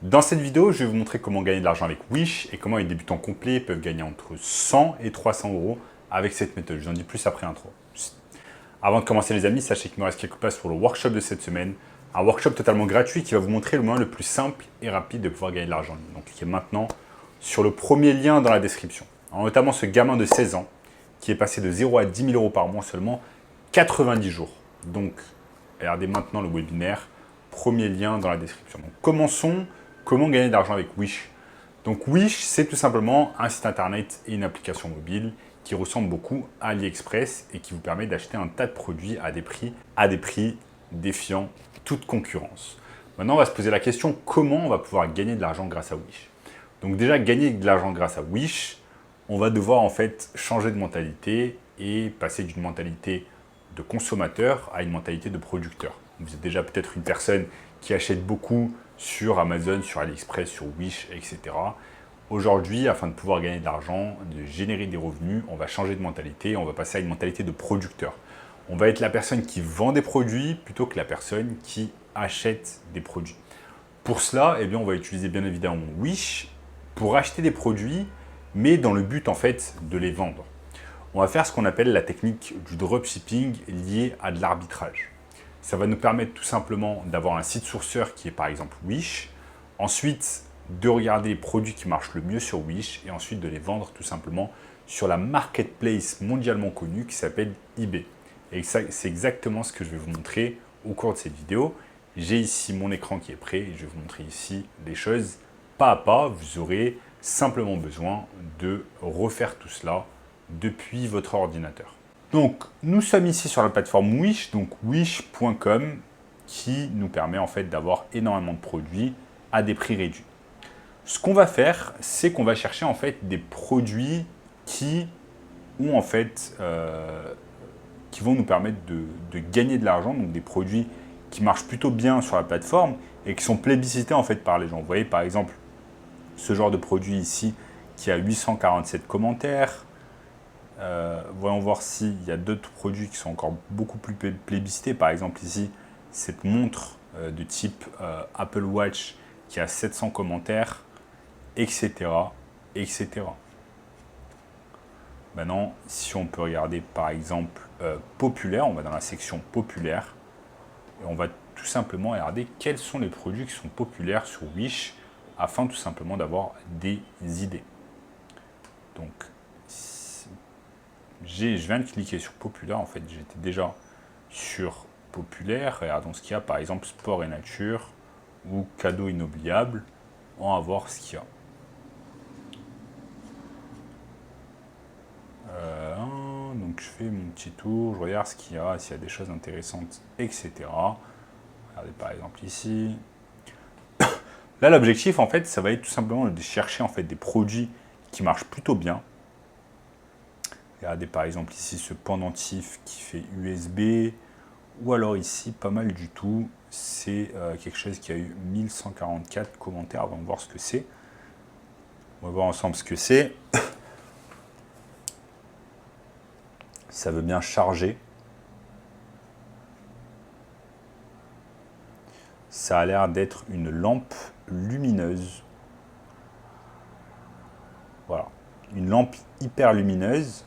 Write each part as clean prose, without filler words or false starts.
Dans cette vidéo, je vais vous montrer comment gagner de l'argent avec Wish et comment les débutants complets peuvent gagner entre 100 et 300 euros avec cette méthode. Je vous en dis plus après l'intro. Avant de commencer les amis, sachez qu'il me reste quelques places pour le workshop de cette semaine. Un workshop totalement gratuit qui va vous montrer le moyen le plus simple et rapide de pouvoir gagner de l'argent. Donc cliquez maintenant sur le premier lien dans la description. Alors, notamment ce gamin de 16 ans qui est passé de 0 à 10 000 euros par mois en seulement 90 jours. Donc regardez maintenant le webinaire, premier lien dans la description. Donc commençons. Comment gagner de l'argent avec Wish? Donc Wish, c'est tout simplement un site internet et une application mobile qui ressemble beaucoup à AliExpress et qui vous permet d'acheter un tas de produits à des prix défiant toute concurrence. Maintenant, on va se poser la question, comment on va pouvoir gagner de l'argent grâce à Wish? Donc déjà, gagner de l'argent grâce à Wish, on va devoir en fait changer de mentalité et passer d'une mentalité de consommateur à une mentalité de producteur. Vous êtes déjà peut-être une personne qui achète beaucoup sur Amazon, sur AliExpress, sur Wish, etc. Aujourd'hui, afin de pouvoir gagner de l'argent, de générer des revenus, on va changer de mentalité, on va passer à une mentalité de producteur. On va être la personne qui vend des produits plutôt que la personne qui achète des produits. Pour cela, eh bien, on va utiliser bien évidemment Wish pour acheter des produits, mais dans le but en fait de les vendre. On va faire ce qu'on appelle la technique du dropshipping liée à de l'arbitrage. Ça va nous permettre tout simplement d'avoir un site sourceur qui est par exemple Wish, ensuite de regarder les produits qui marchent le mieux sur Wish et ensuite de les vendre tout simplement sur la marketplace mondialement connue qui s'appelle eBay. Et c'est exactement ce que je vais vous montrer au cours de cette vidéo. J'ai ici mon écran qui est prêt et je vais vous montrer ici les choses pas à pas. Vous aurez simplement besoin de refaire tout cela depuis votre ordinateur. Donc, nous sommes ici sur la plateforme Wish, donc wish.com, qui nous permet en fait d'avoir énormément de produits à des prix réduits. Ce qu'on va faire, c'est qu'on va chercher en fait des produits qui ont en fait, qui vont nous permettre de gagner de l'argent, donc des produits qui marchent plutôt bien sur la plateforme et qui sont plébiscités en fait par les gens. Vous voyez par exemple ce genre de produit ici qui a 847 commentaires. Voyons voir s'il y a d'autres produits qui sont encore beaucoup plus plébiscités. Par exemple ici, cette montre de type Apple Watch qui a 700 commentaires, etc. etc. Maintenant, si on peut regarder par exemple populaire, on va dans la section populaire et on va tout simplement regarder quels sont les produits qui sont populaires sur Wish afin tout simplement d'avoir des idées. Donc, je viens de cliquer sur populaire, en fait j'étais déjà sur populaire. Regardons ce qu'il y a, par exemple sport et nature ou cadeaux inoubliables. On va voir ce qu'il y a. Donc je fais mon petit tour, je regarde ce qu'il y a, s'il y a des choses intéressantes, etc. Regardez par exemple ici. Là l'objectif en fait ça va être tout simplement de chercher en fait des produits qui marchent plutôt bien. Regardez par exemple ici ce pendentif qui fait USB, ou alors ici pas mal du tout, c'est quelque chose qui a eu 1144 commentaires. On va voir ce que c'est. On va voir ensemble ce que c'est. Ça veut bien charger. Ça a l'air d'être une lampe lumineuse. Voilà, une lampe hyper lumineuse.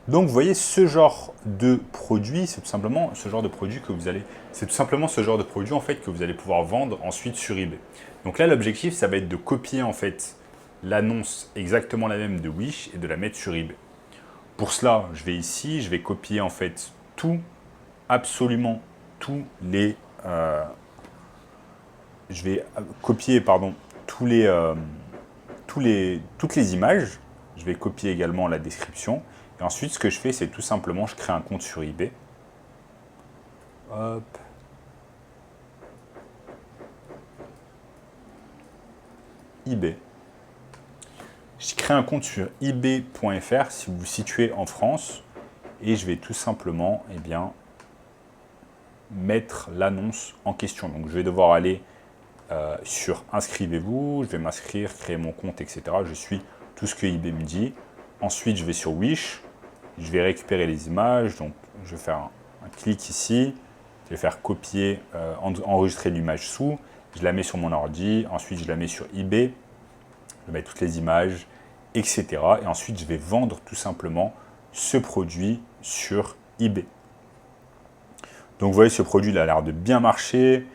Donc vous voyez ce genre de produit, c'est tout simplement ce genre de produit que vous allez, c'est tout simplement ce genre de produit en fait que vous allez pouvoir vendre ensuite sur eBay. Donc là l'objectif ça va être de copier en fait l'annonce exactement la même de Wish et de la mettre sur eBay. Pour cela, je vais ici, je vais copier en fait absolument tous les, je vais copier pardon toutes les images. Je vais copier également la description. Et ensuite, ce que je fais, c'est tout simplement, je crée un compte sur eBay. Hop. eBay. Je crée un compte sur ebay.fr si vous vous situez en France. Et je vais tout simplement, eh bien, mettre l'annonce en question. Donc, je vais devoir aller sur inscrivez-vous. Je vais m'inscrire, créer mon compte, etc. Je suis tout ce que eBay me dit. Ensuite, je vais sur Wish. Je vais récupérer les images, donc je vais faire un clic ici, je vais faire copier, enregistrer l'image sous, je la mets sur mon ordi, ensuite je la mets sur eBay, je mets toutes les images, etc. Et ensuite, je vais vendre tout simplement ce produit sur eBay. Donc, vous voyez, ce produit il a l'air de bien marcher.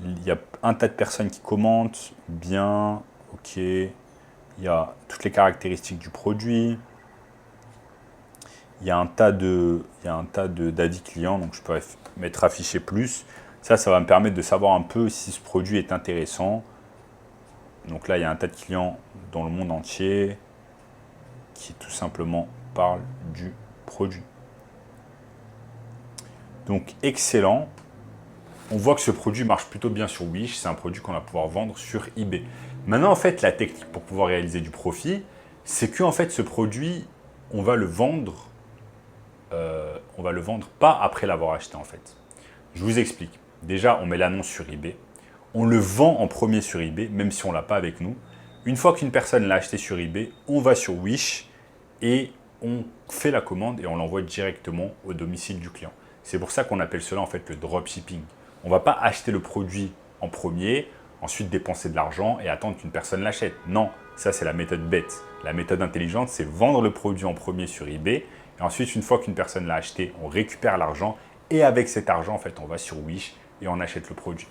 Il y a un tas de personnes qui commentent. Bien, ok. Il y a toutes les caractéristiques du produit. Il y a un tas d'avis clients, donc je pourrais mettre afficher plus. Ça va me permettre de savoir un peu si ce produit est intéressant. Donc là, il y a un tas de clients dans le monde entier qui tout simplement parlent du produit. Donc excellent. On voit que ce produit marche plutôt bien sur Wish. C'est un produit qu'on va pouvoir vendre sur eBay. Maintenant, en fait, la technique pour pouvoir réaliser du profit, c'est que en fait, ce produit, on va le vendre pas après l'avoir acheté en fait. Je vous explique. Déjà, on met l'annonce sur eBay. On le vend en premier sur eBay, même si on ne l'a pas avec nous. Une fois qu'une personne l'a acheté sur eBay, on va sur Wish et on fait la commande et on l'envoie directement au domicile du client. C'est pour ça qu'on appelle cela en fait le dropshipping. On ne va pas acheter le produit en premier, ensuite dépenser de l'argent et attendre qu'une personne l'achète. Non, ça c'est la méthode bête. La méthode intelligente, c'est vendre le produit en premier sur eBay et ensuite, une fois qu'une personne l'a acheté, on récupère l'argent et avec cet argent, en fait, on va sur Wish et on achète le produit.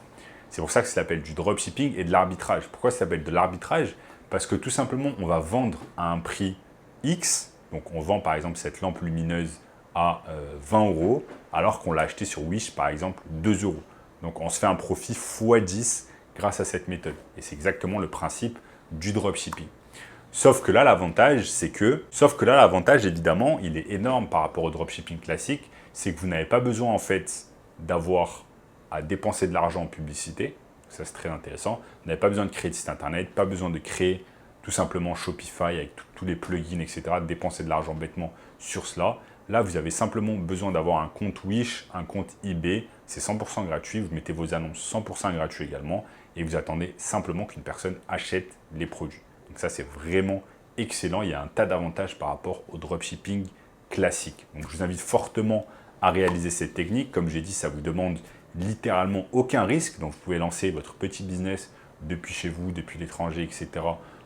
C'est pour ça que ça s'appelle du dropshipping et de l'arbitrage. Pourquoi ça s'appelle de l'arbitrage? Parce que tout simplement, on va vendre à un prix X. Donc, on vend par exemple cette lampe lumineuse à 20 €, alors qu'on l'a acheté sur Wish, par exemple, 2 €. Donc, on se fait un profit x10 grâce à cette méthode. Et c'est exactement le principe du dropshipping. Sauf que là, l'avantage, évidemment, il est énorme par rapport au dropshipping classique, c'est que vous n'avez pas besoin, en fait, d'avoir à dépenser de l'argent en publicité. Ça, c'est très intéressant. Vous n'avez pas besoin de créer de site internet, pas besoin de créer tout simplement Shopify avec tous les plugins, etc., de dépenser de l'argent bêtement sur cela. Là, vous avez simplement besoin d'avoir un compte Wish, un compte eBay. C'est 100% gratuit. Vous mettez vos annonces 100% gratuit également et vous attendez simplement qu'une personne achète les produits. Donc ça, c'est vraiment excellent. Il y a un tas d'avantages par rapport au dropshipping classique. Donc, je vous invite fortement à réaliser cette technique. Comme j'ai dit, ça vous demande littéralement aucun risque. Donc, vous pouvez lancer votre petit business depuis chez vous, depuis l'étranger, etc.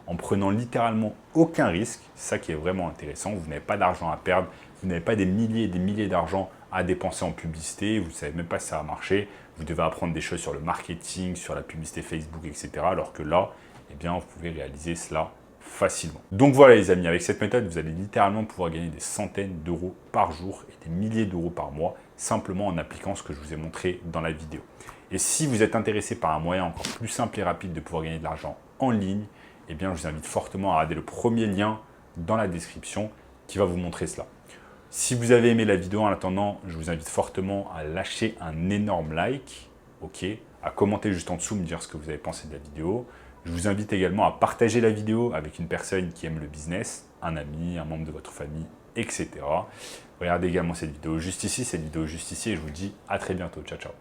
en prenant littéralement aucun risque. C'est ça qui est vraiment intéressant. Vous n'avez pas d'argent à perdre. Vous n'avez pas des milliers et des milliers d'argent à dépenser en publicité. Vous ne savez même pas si ça va marcher. Vous devez apprendre des choses sur le marketing, sur la publicité Facebook, etc. Alors que là, eh bien, vous pouvez réaliser cela facilement. Donc voilà les amis, avec cette méthode, vous allez littéralement pouvoir gagner des centaines d'euros par jour et des milliers d'euros par mois, simplement en appliquant ce que je vous ai montré dans la vidéo. Et si vous êtes intéressé par un moyen encore plus simple et rapide de pouvoir gagner de l'argent en ligne, eh bien, je vous invite fortement à regarder le premier lien dans la description qui va vous montrer cela. Si vous avez aimé la vidéo, en attendant, je vous invite fortement à lâcher un énorme like, ok, à commenter juste en dessous, me dire ce que vous avez pensé de la vidéo. Je vous invite également à partager la vidéo avec une personne qui aime le business, un ami, un membre de votre famille, etc. Regardez également cette vidéo juste ici, et je vous dis à très bientôt. Ciao, ciao.